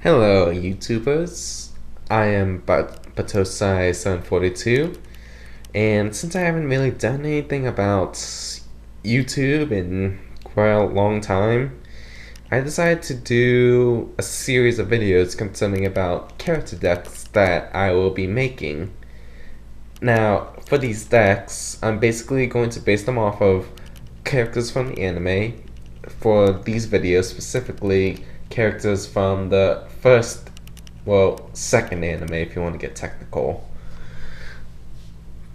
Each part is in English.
Hello, YouTubers. I am Batosai742, and since I haven't really done anything about YouTube in quite a long time, I decided to do a series of videos concerning about character decks that I will be making. Now, for these decks, I'm basically going to base them off of characters from the anime. For these videos specifically, characters from the second anime if you want to get technical.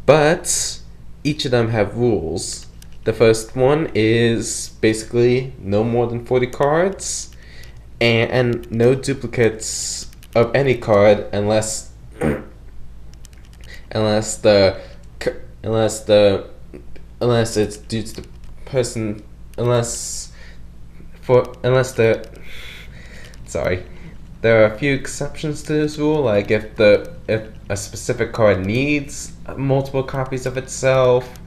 But each of them have rules. The first one is basically no more than 40 cards and no duplicates of any card unless unless the unless the unless it's due to the person unless the sorry. There are a few exceptions to this rule, like if a specific card needs multiple copies of itself,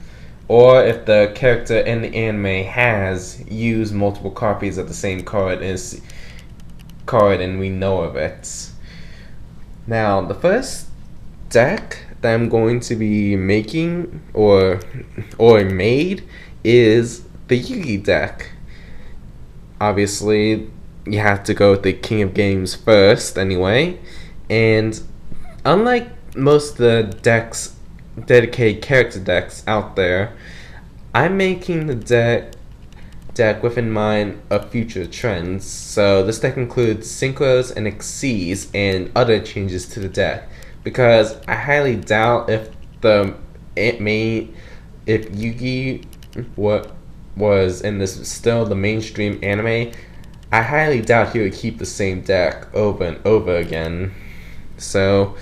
or if the character in the anime has used multiple copies of the same card and we know of it. Now, the first deck that I'm going to be making or made is the Yugi deck. Obviously, you have to go with the King of Games first anyway, and unlike most of the decks, dedicated character decks out there, I'm making the deck with in mind of future trends. So this deck includes synchros and exceeds and other changes to the deck, because I highly doubt if Yugi was in this still the mainstream anime, I highly doubt he would keep the same deck over and over again. So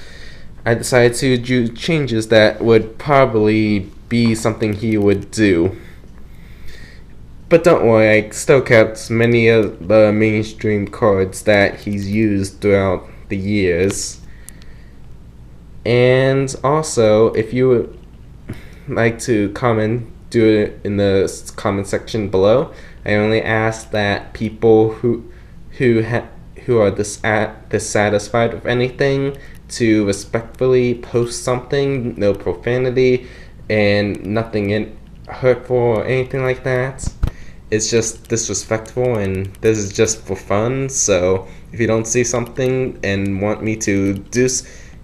I decided to do changes that would probably be something he would do. But don't worry, I still kept many of the mainstream cards that he's used throughout the years. And also, if you would like to comment, do it in the comment section below. I only ask that people who are dissatisfied with anything to respectfully post something, no profanity and nothing hurtful or anything like that. It's just disrespectful, and this is just for fun. So if you don't see something and want me to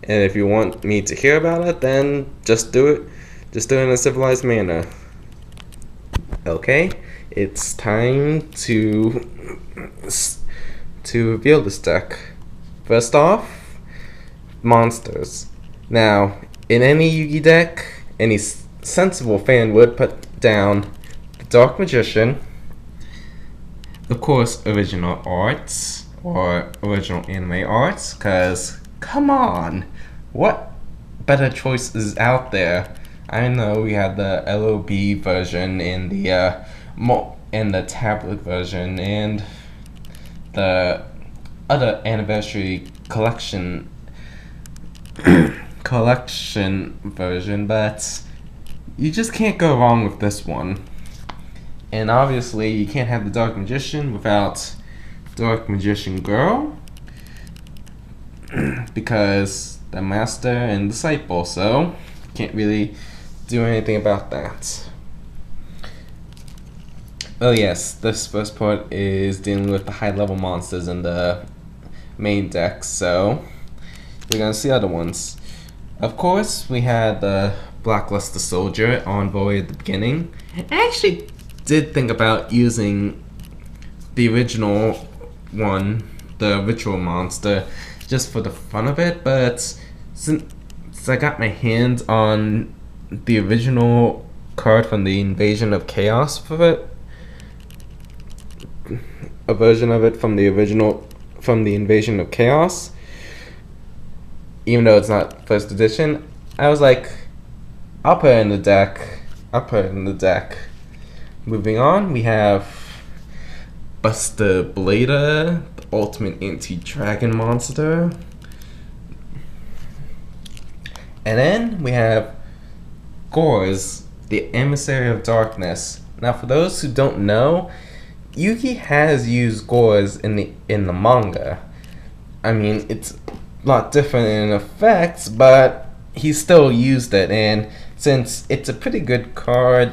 and if you want me to hear about it, then just do it. Just do it in a civilized manner. Okay, it's time to reveal this deck. First off, monsters. Now, in any Yugi deck, any sensible fan would put down the Dark Magician, of course, original arts or original anime arts, because come on, what better choice is out there? I know we had the LOB version and the tablet version and the other anniversary collection version, but you just can't go wrong with this one. And obviously, you can't have the Dark Magician without Dark Magician Girl, because the master and disciple, so can't really do anything about that. Oh yes, this first part is dealing with the high level monsters in the main deck, so we're gonna see other ones. Of course, we had the Blackluster Soldier Envoy at the beginning. I actually did think about using the original one, the Ritual Monster, just for the fun of it, but since I got my hands on the original card from the Invasion of Chaos for it, a version of it from the Invasion of Chaos, even though it's not first edition, I was like, I'll put it in the deck. Moving on, we have Buster Blader, the ultimate anti-dragon monster. And then we have Gores, the Emissary of Darkness. Now, for those who don't know, Yugi has used Gores in the manga. I mean, it's a lot different in effects, but he still used it, and since it's a pretty good card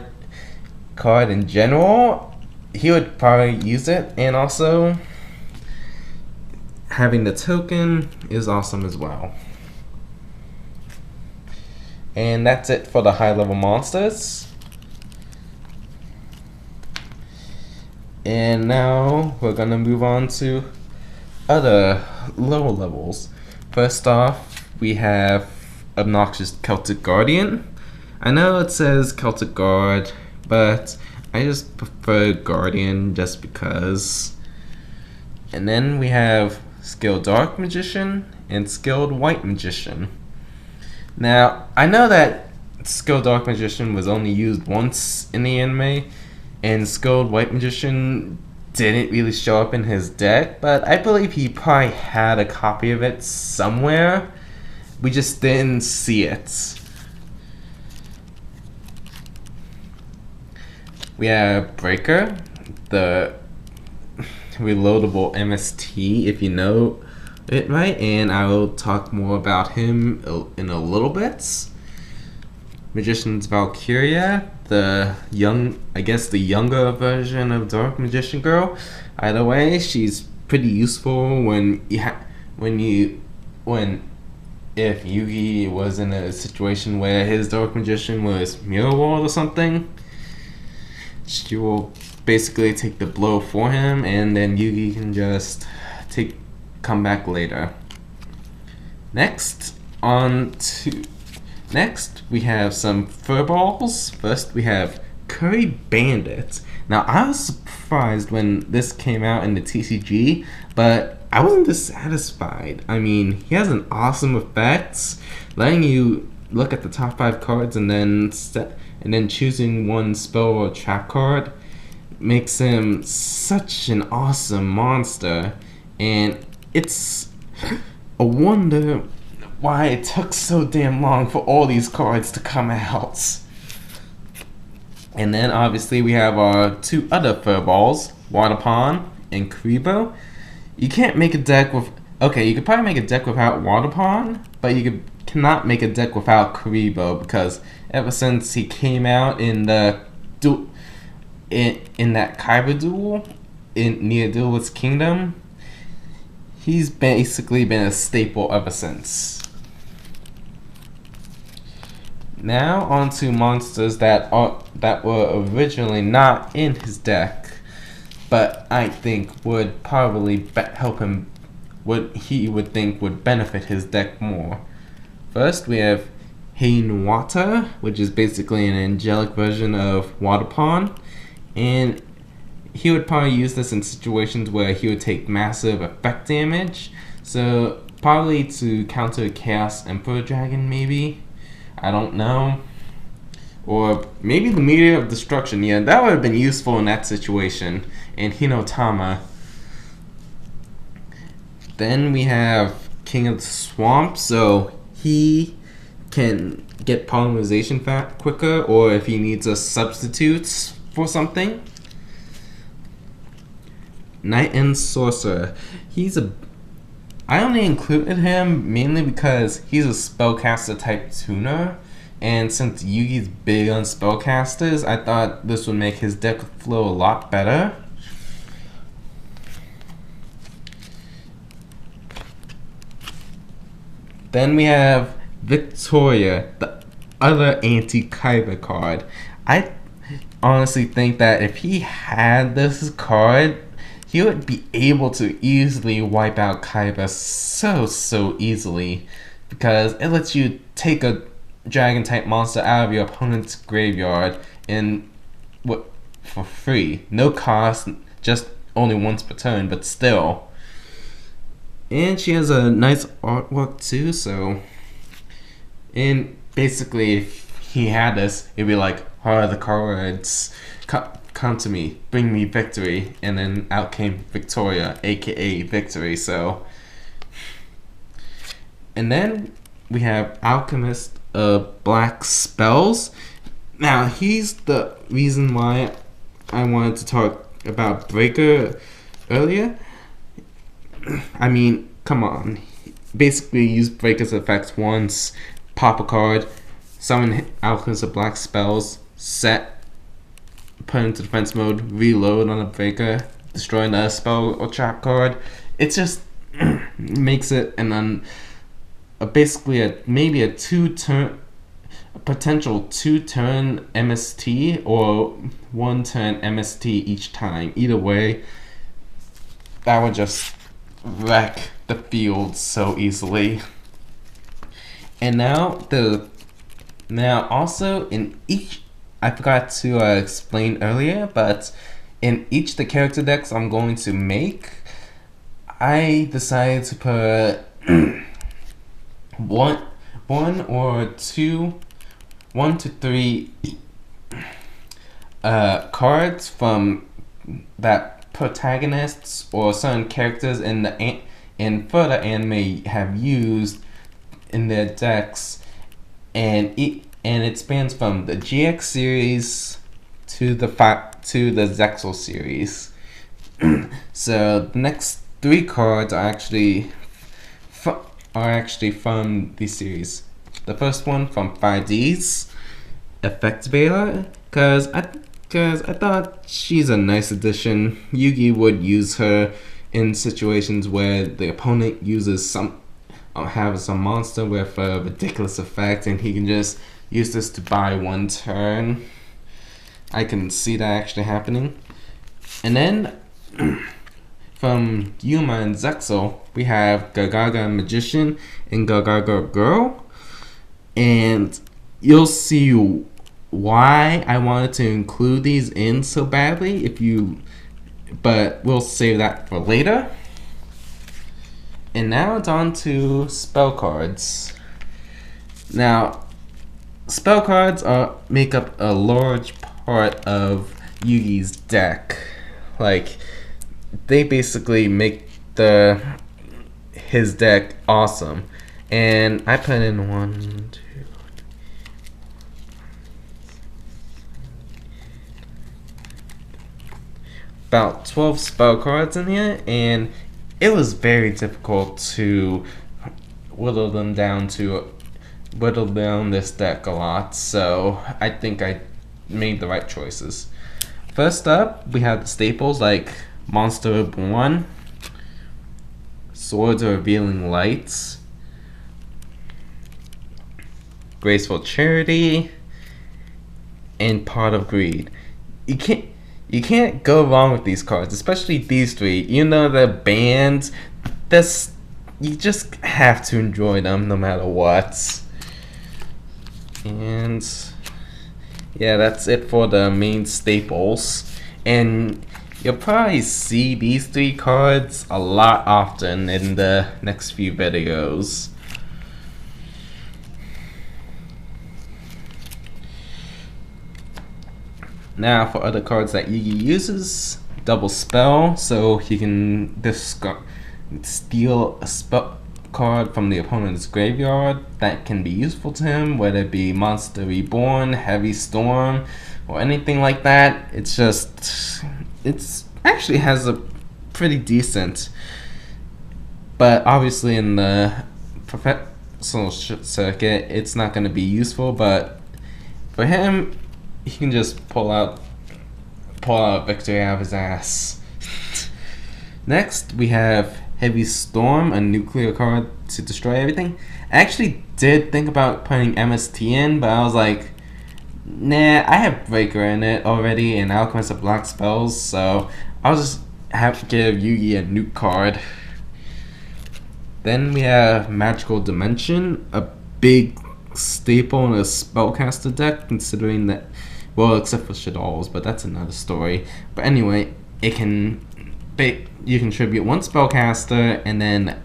in general, he would probably use it, and also having the token is awesome as well. And that's it for the high level monsters. And now we're gonna move on to other lower levels. First off, we have Obnoxious Celtic Guardian. I know it says Celtic Guard, but I just prefer Guardian just because. And then we have Skilled Dark Magician and Skilled White Magician. Now, I know that Skilled Dark Magician was only used once in the anime, and Skilled White Magician didn't really show up in his deck, but I believe he probably had a copy of it somewhere. We just didn't see it. We have Breaker, the reloadable MST, if you know it right, and I will talk more about him in a little bit. Magician's Valkyria, the younger version of Dark Magician Girl. Either way, she's pretty useful if Yugi was in a situation where his Dark Magician was Mirror World or something. She will basically take the blow for him, and then Yugi can just come back later. Next, we have some furballs. First, we have Curry Bandit. Now, I was surprised when this came out in the TCG, but I wasn't dissatisfied. I mean, he has an awesome effect, letting you look at the top 5 cards and then choosing one spell or trap card makes him such an awesome monster, and it's a wonder why it took so damn long for all these cards to come out. And then obviously we have our 2 other furballs, Waterpon and Kuribo. You can't make a deck with... Okay, you could probably make a deck without Waterpon, but you cannot make a deck without Kuribo, because ever since he came out in the in that Kaiba duel in near Duelist Kingdom, he's basically been a staple ever since. Now on to monsters that were originally not in his deck, but I think would probably help him. What he would think would benefit his deck more. First, we have Heinuata, which is basically an angelic version of Waterpon, and he would probably use this in situations where he would take massive effect damage. So probably to counter Chaos Emperor Dragon, maybe. I don't know. Or maybe the Meteor of Destruction. Yeah, that would have been useful in that situation. And Hinotama. Then we have King of the Swamp. So he can get polymerization quicker, or if he needs a substitute for something. Knight and Sorcerer. I only included him mainly because he's a spellcaster type tuner, and since Yugi's big on spellcasters, I thought this would make his deck flow a lot better. Then we have Victoria, the other anti-Kaiba card. I honestly think that if he had this card, he would be able to easily wipe out Kaiba so easily, because it lets you take a dragon type monster out of your opponent's graveyard for free. No cost, just only once per turn, but still. And she has a nice artwork too, so... And basically, if he had this, it'd be like, oh, the cards, come to me, bring me victory. And then out came Victoria, aka Victory, so... And then we have Alchemist of Black Spells. Now, he's the reason why I wanted to talk about Breaker earlier. I mean, come on. Basically, use Breaker's effects once, pop a card, summon Alchemist of Black spells, set, put into defense mode, reload on a Breaker, destroy another spell or trap card. It just makes it basically maybe a potential 2-turn MST or 1-turn MST each time. Either way, that would just wreck the field so easily. And now also in each, I forgot to explain earlier, but in each of the character decks I'm going to make, I decided to put one to three cards from that protagonists or certain characters in further anime have used in their decks, and it spans from the GX series to the Zexal series. So the next 3 cards are actually from these series. The first one from 5D's Effect Beta, because I thought she's a nice addition. Yugi would use her in situations where the opponent uses some monster with a ridiculous effect, and he can just use this to buy 1 turn. I can see that actually happening. And then from Yuma and Zexal, we have Gagaga Magician and Gagaga Girl, and you'll see why I wanted to include these in so badly. But we'll save that for later. And now it's on to spell cards. Now, spell cards make up a large part of Yugi's deck. Like, they basically make his deck awesome. And I put in 1, 2, about 12 spell cards in here, and it was very difficult to whittle down this deck a lot, so I think I made the right choices. First up, we have the staples like Monster Reborn, Swords of Revealing Lights, Graceful Charity, and Pot of Greed. You can't go wrong with these cards, especially these 3. You know the bands. You just have to enjoy them no matter what. And yeah, that's it for the main staples. And you'll probably see these 3 cards a lot often in the next few videos. Now for other cards that Yugi uses, double spell, so he can steal a spell card from the opponent's graveyard that can be useful to him, whether it be Monster Reborn, Heavy Storm, or anything like that. It's actually has a pretty decent, but obviously in the professional circuit, it's not going to be useful, but for him, he can just pull out victory out of his ass. Next, we have Heavy Storm, a nuclear card to destroy everything. I actually did think about putting MST in, but I was like, nah, I have Breaker in it already and Alchemist of Black spells, so I'll just have to give Yugi a nuke card. Then we have Magical Dimension, a big staple in a spellcaster deck, considering that, well, except for Shaddolls, but that's another story. But anyway, you can tribute 1 spellcaster and then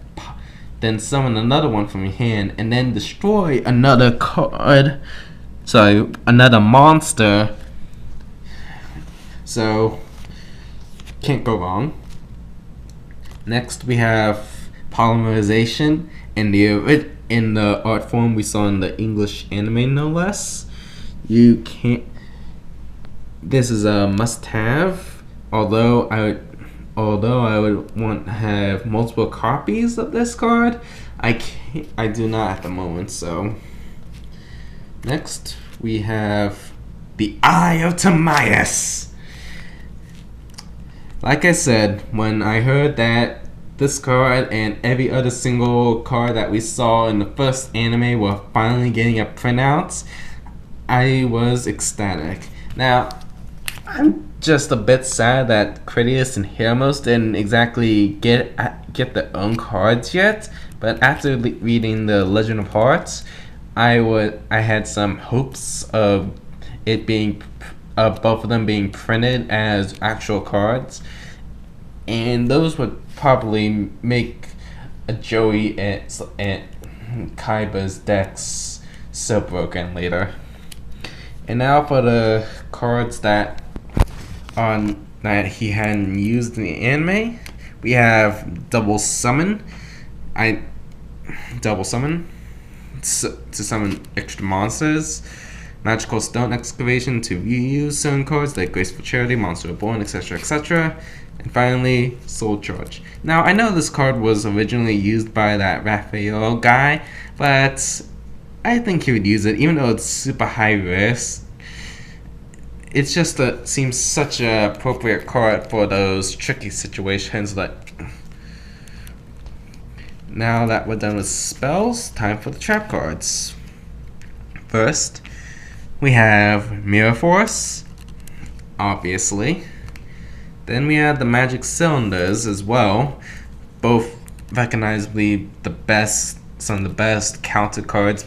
summon another one from your hand and then destroy another another monster. So can't go wrong. Next we have Polymerization in the art form we saw in the English anime, no less. This is a must-have, although Although I would want to have multiple copies of this card, I do not at the moment. So next we have the Eye of Timaeus. Like I said, when I heard that this card and every other single card that we saw in the first anime were finally getting a printout, I was ecstatic. Now, I'm just a bit sad that Critias and Hermos didn't exactly get their own cards yet, but after reading the Legend of Hearts, I had some hopes of it being both of them being printed as actual cards, and those would probably make a Joey and Kaiba's decks so broken later. And now for the cards that he hadn't used in the anime, we have Double Summon. Double Summon to summon extra monsters. Magical Stone Excavation to reuse certain cards like Graceful Charity, Monster Reborn, etc., etc. And finally, Soul Charge. Now, I know this card was originally used by that Raphael guy, but I think he would use it, even though it's super high risk. It's just seems such an appropriate card for those tricky situations. Now that we're done with spells, time for the trap cards. First, we have Mirror Force, obviously. Then we have the Magic Cylinders as well, both recognizably some of the best counter cards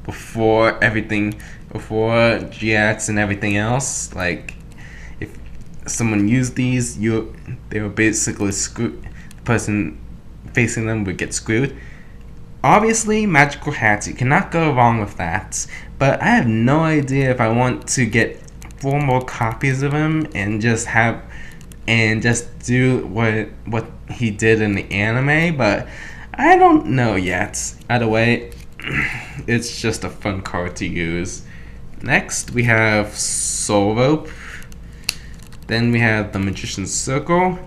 before GX and everything else. Like, if someone used these, they were basically screwed. The person facing them would get screwed. Obviously, magical hats, you cannot go wrong with that. But I have no idea if I want to get 4 more copies of him and just do what he did in the anime. But I don't know yet. Either way, it's just a fun card to use. Next, we have Soul Rope. Then we have the Magician's Circle.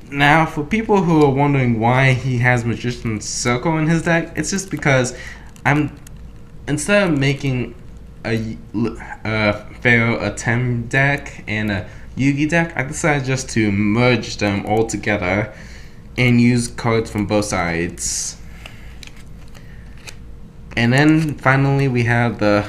Now, for people who are wondering why he has Magician's Circle in his deck, it's just because instead of making a Pharaoh Atem deck and a Yugi deck, I decided just to merge them all together and use cards from both sides. And then finally we have the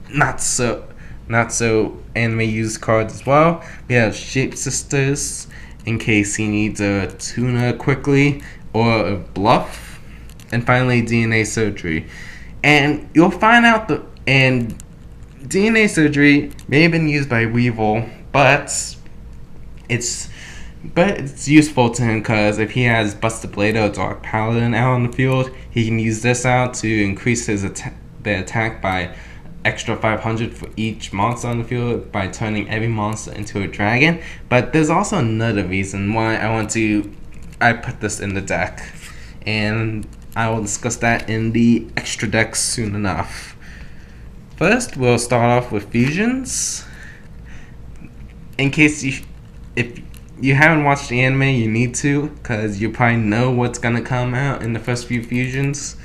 not so anime used cards as well. We have Shape Sisters in case he needs a tuna quickly or a bluff. And finally DNA Surgery. And you'll find out DNA Surgery may have been used by Weevil, but it's useful to him because if he has Busted Blade or Dark Paladin out on the field, he can use this out to increase the attack by extra 500 for each monster on the field by turning every monster into a dragon. But there's also another reason why I put this in the deck, and I will discuss that in the extra decks soon enough. First, we'll start off with fusions. In case if you haven't watched the anime, you need to, because you probably know what's gonna come out in the first few fusions.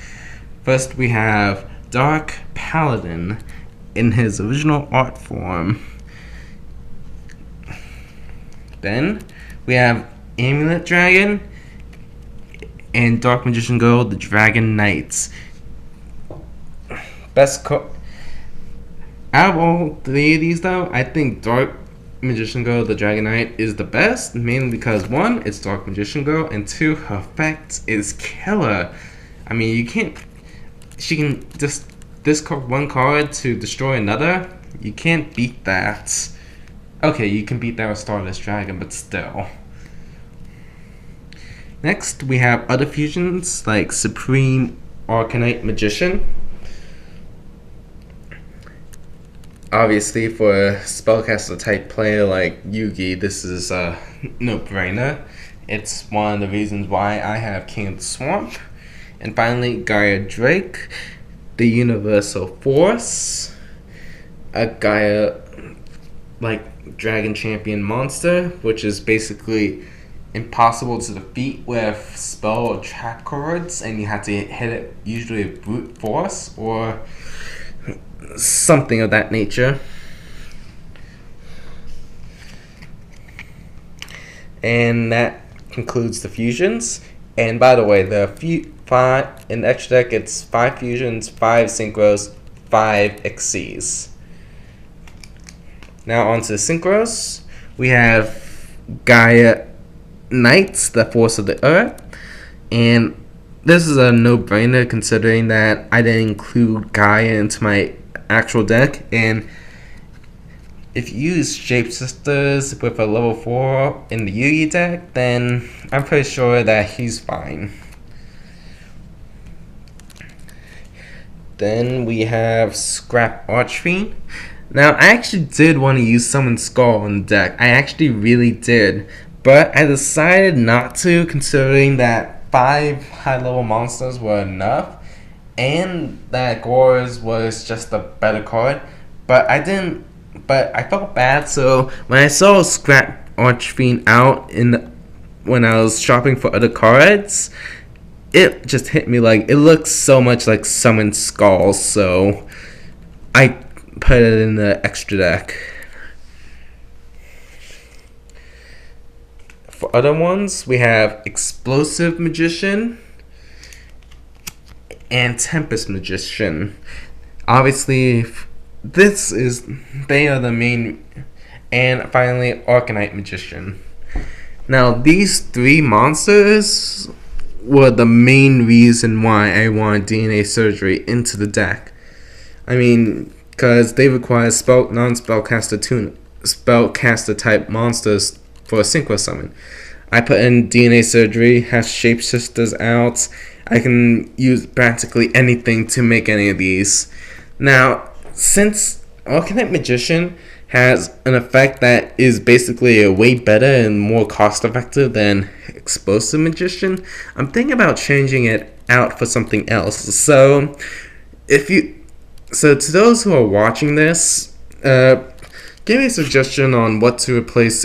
First, we have Dark Paladin in his original art form. Then we have Amulet Dragon and Dark Magician Girl, the Dragon Knights. Best out of all 3 of these though, I think Dark Magician Girl, the Dragon Knight is the best, mainly because 1, it's Dark Magician Girl, and 2, her effect is killer. I mean, she can just discard 1 card to destroy another. You can't beat that. Okay, you can beat that with Stardust Dragon, but still. Next, we have other fusions like Supreme Arcanite Magician. Obviously, for a spellcaster type player like Yugi, this is a no-brainer. It's one of the reasons why I have King of the Swamp. And finally, Gaia Drake, the Universal Force, a Gaia like Dragon Champion monster, which is basically impossible to defeat with spell or trap cards, and you have to hit it usually with brute force or something of that nature. And that concludes the fusions. And by the way, the in the extra deck, it's 5 fusions, 5 synchros, 5 XCs. Now on to the synchros. We have Gaia Knights, the Force of the Earth. And this is a no-brainer considering that I didn't include Gaia into my actual deck. And if you use Shapeshifters with a level 4 in the Yugi deck, then I'm pretty sure that he's fine. Then we have Scrap Archfiend. Now, I actually did want to use Summon Skull on the deck. I actually really did. But I decided not to, considering that 5 high-level monsters were enough. And that Gore's was just a better card. But I felt bad, so when I saw Scrap Archfiend out when I was shopping for other cards, it just hit me like, it looks so much like Summon Skull, so I put it in the extra deck. For other ones, we have Explosive Magician and Tempest Magician. Obviously, they are the main, and finally Arcanite Magician. Now these 3 monsters were the main reason why I wanted DNA Surgery into the deck. I mean, because they require spellcaster type monsters for a synchro summon. I put in DNA Surgery, have Shapeshifters out. I can use practically anything to make any of these. Now, since Arcanite Magician has an effect that is basically a way better and more cost effective than Explosive Magician, I'm thinking about changing it out for something else. So to those who are watching this, give me a suggestion on what to replace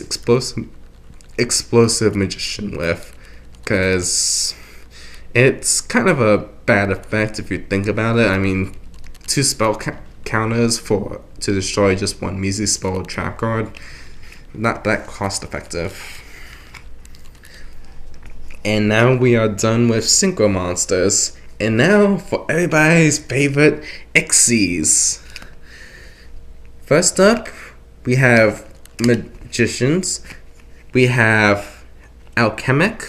Explosive Magician with, because it's kind of a bad effect if you think about it. I mean, 2 spell counters to destroy just 1 measly spell trap card, not that cost effective. And now we are done with synchro monsters, and now for everybody's favorite Xyzs. First up, we have Magicians. We have Alchemic,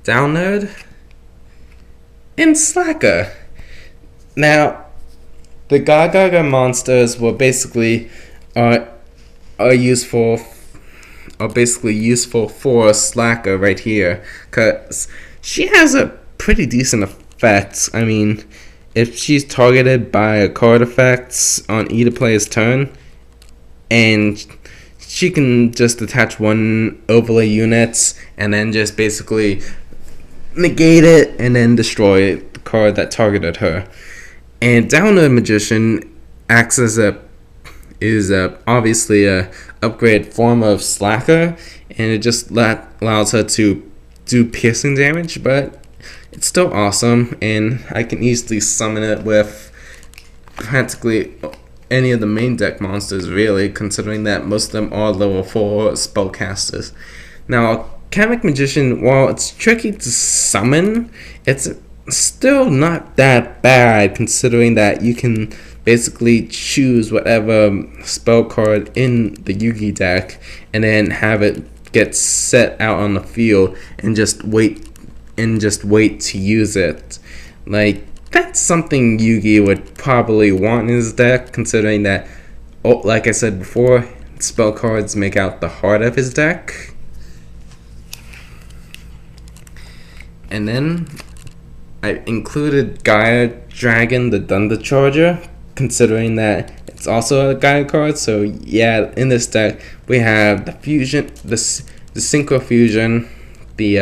Downerd, and Slacker. Now, the Gaga monsters were basically useful for Slacker right here, because she has a pretty decent effect. I mean, if she's targeted by a card effect on either player's turn, and she can just attach 1 overlay unit and then just basically negate it and then destroy the card that targeted her. And Downer Magician acts as obviously a upgrade form of Slacker, and it just allows her to do piercing damage, but it's still awesome, and I can easily summon it with practically any of the main deck monsters, really, considering that most of them are level 4 spellcasters. Now, Alchemic Magician, while it's tricky to summon, it's still not that bad, considering that you can basically choose whatever spell card in the Yugi deck and then have it get set out on the field and just wait to use it. Like, that's something Yugi would probably want in his deck, considering that, like I said before, spell cards make out the heart of his deck. And then I included Gaia Dragon, the Thunder Charger, considering that it's also a Gaia card. So yeah, in this deck we have the fusion, the Synchro Fusion, the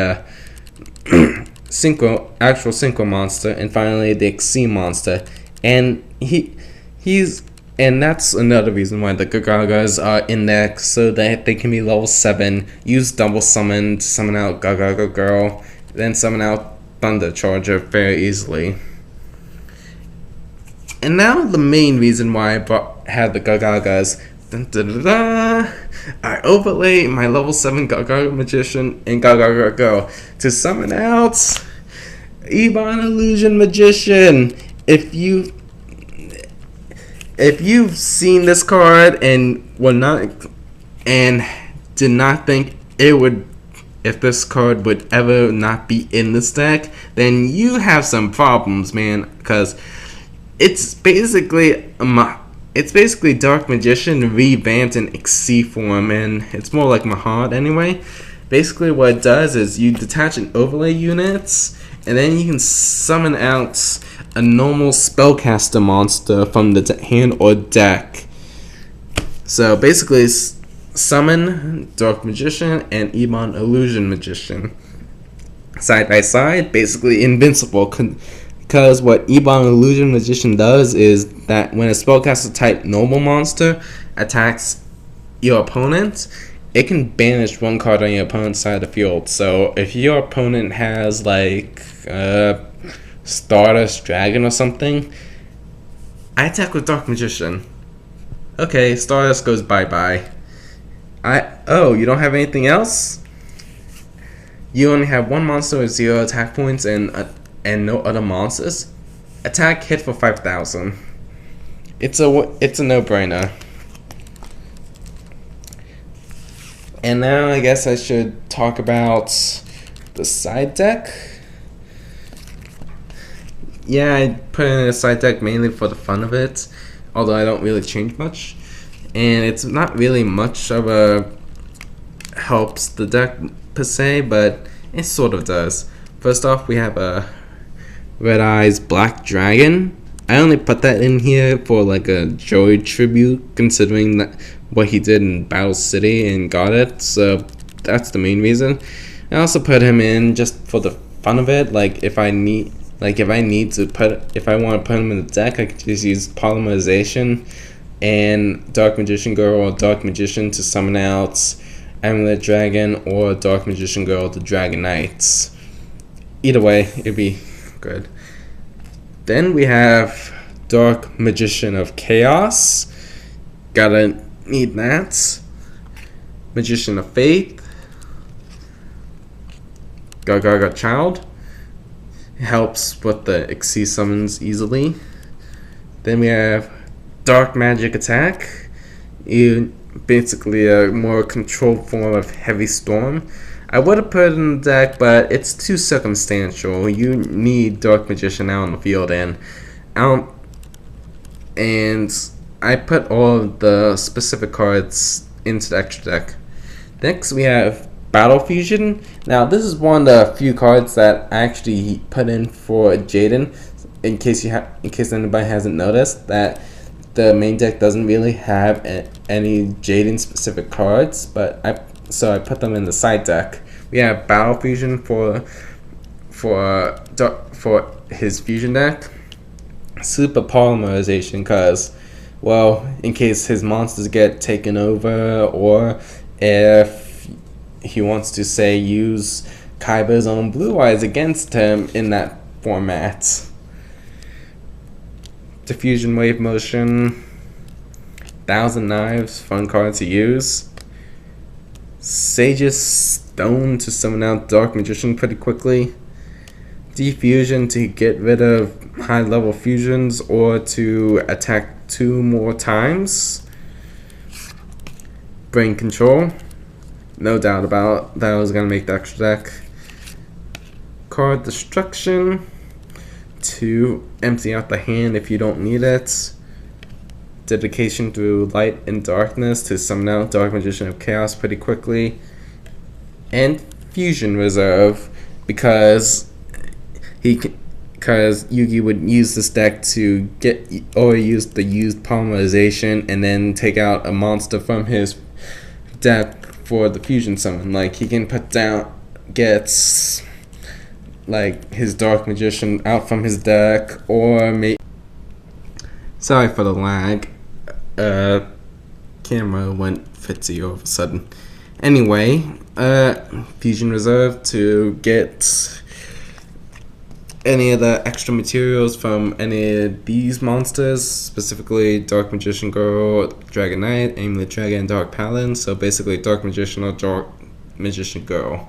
actual Synchro monster, and finally the Xyz monster. And he's And that's another reason why the Gagagas are in there, so that they can be level 7, use double summon to summon out Gagaga Girl, then summon out Thunder Charger very easily. And now the main reason why I had the Gagagas. Dun, dun, dun, dun. I overlay my level 7 Gagaga Magician and Gagaga Girl to summon out Ebon Illusion Magician. If you've seen this card and did not think if this card would ever not be in this deck, then you have some problems, man, because it's basically Dark Magician revamped in XC form, and it's more like Mahad anyway. Basically what it does is you detach an overlay unit, and then you can summon out a normal spellcaster monster from the hand or deck. So basically summon Dark Magician and Ebon Illusion Magician side by side, basically invincible. Because what Ebon Illusion Magician does is that when a spellcaster type normal monster attacks your opponent, it can banish one card on your opponent's side of the field. So if your opponent has like Stardust Dragon or something, I attack with Dark Magician. Okay, Stardust goes bye-bye. You don't have anything else? You only have one monster with 0 attack points and no other monsters? Attack hit for 5,000. It's a no-brainer. And now I guess I should talk about the side deck. Yeah, I put in a side deck mainly for the fun of it, although I don't really change much. And it's not really much of a helps the deck per se, but it sort of does. First off, we have a Red Eyes Black Dragon. I only put that in here for like a joy tribute, considering that what he did in Battle City and got it, so that's the main reason. I also put him in just for the fun of it. Like if I want to put him in the deck, I could just use Polymerization and Dark Magician Girl or Dark Magician to summon out Amulet Dragon or Dark Magician Girl to Dragon Knights. Either way, it'd be good. Then we have Dark Magician of Chaos. Gotta need that. Magician of Faith. Gagaga Child. Helps with the XC summons easily. Then we have Dark Magic Attack. Basically a more controlled form of Heavy Storm. I would have put it in the deck, but it's too circumstantial. You need Dark Magician out on the field, and I put all of the specific cards into the extra deck. Next, we have Battle Fusion. Now, this is one of the few cards that I actually put in for Jaden, in case anybody hasn't noticed that the main deck doesn't really have any Jaden specific cards, so I put them in the side deck. We have Battle Fusion for his fusion deck. Super Polymerization, because, well, in case his monsters get taken over, or if he wants to, say, use Kaiba's own Blue Eyes against him in that format. Diffusion Wave Motion. 1,000 Knives, fun card to use. Sage's Stone to summon out Dark Magician pretty quickly. Defusion to get rid of high level fusions or to attack 2 more times. Brain Control. No doubt about that was going to make the extra deck. Card Destruction to empty out the hand if you don't need it. Dedication through Light and Darkness to summon out Dark Magician of Chaos pretty quickly. And Fusion Reserve, because Yugi would use this deck to use the used Polymerization and then take out a monster from his deck for the fusion summon. Like, he can gets like his Dark Magician out from his deck, or sorry for the lag. camera went fitzy all of a sudden. Anyway, Fusion Reserve to get any of the extra materials from any of these monsters, specifically Dark Magician Girl, Dragon Knight, Amulet Dragon, and Dark Paladin. So basically Dark Magician or Dark Magician Girl.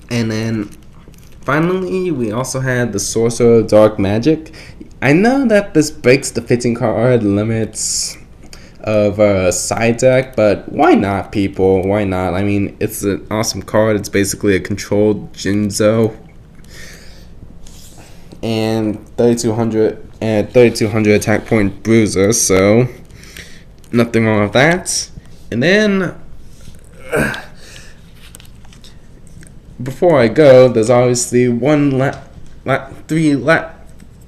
And then finally we also had the Sorcerer of Dark Magic. I know that this breaks the 15 card limits of a side deck, but why not, people? Why not? I mean, it's an awesome card. It's basically a controlled Jinzo. And 3200 attack point bruiser, so nothing wrong with that. And then before I go, there's obviously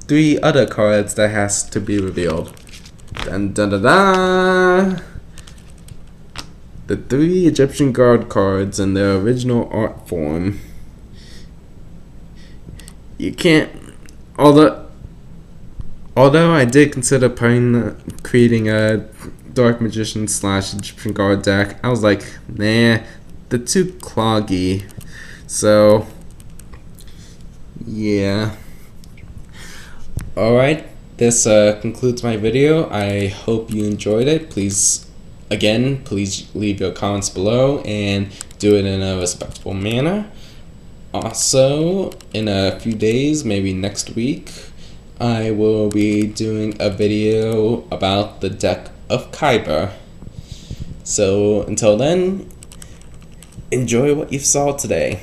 three other cards that has to be revealed. Dun dun dun dun. The 3 Egyptian Guard cards in their original art form. You can't. Although I did consider creating a Dark Magician / Egyptian Guard deck, I was like, nah, they're too cloggy. So, yeah. Alright, this concludes my video. I hope you enjoyed it. Please leave your comments below and do it in a respectful manner. Also, in a few days, maybe next week, I will be doing a video about the deck of Kaiba. So, until then, enjoy what you saw today.